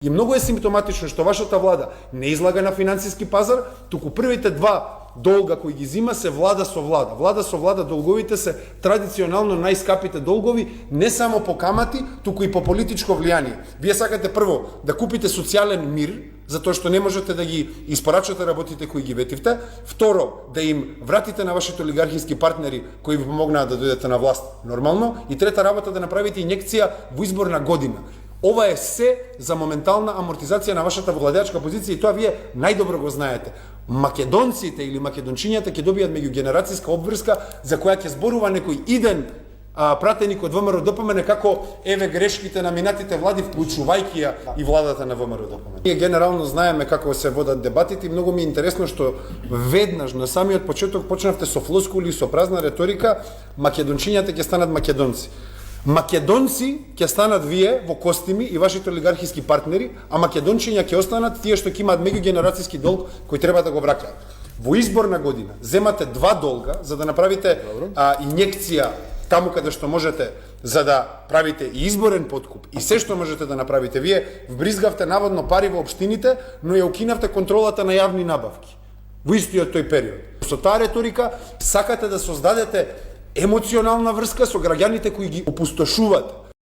И многу е симптоматично што вашата влада не излага на финансиски пазар, туку првите два долга кои ги зима се влада со влада. Влада со влада долговите се традиционално најскапите долгови, не само по камати, туку и по политичко влијание. Вие сакате прво да купите социјален мир, затоа што не можете да ги испорачате работите кои ги ветивте. Второ, да им вратите на вашите олигархиски партнери кои ви помогнаа да дојдете на власт нормално. И трета работа, да направите инјекција во изборна година. Ова е се за моментална амортизација на вашата владеачка позиција и тоа вие најдобро го знаете. Македонците или македончињата ќе добијат меѓугенерацијска обврска за која ќе зборува некој иден пратеник од ВМРО-ДПМН како еве грешките на минатите влади, вклучувајќи ја и владата на ВМРО-ДПМН. Ние генерално знаеме како се водат дебатите и многу ми е интересно што веднаш на самиот почеток почнавте со флоскули и со празна реторика, македончињата ќе станат македонци. Македонци ќе станат вие во костими и вашите олигархиски партнери, а македончиња ќе останат тие што ќе имаат меѓугенерацијски долг кој треба да го враќаат. Во изборна година земате два долга за да направите инјекција таму каде што можете за да правите и изборен подкуп и се што можете да направите. Вие вбризгавте наводно пари во општините, но ја укинавте контролата на јавни набавки во истиот тој период. Со таа реторика сакате да создадете емоционална врска со граѓаните кои ги опустошувате.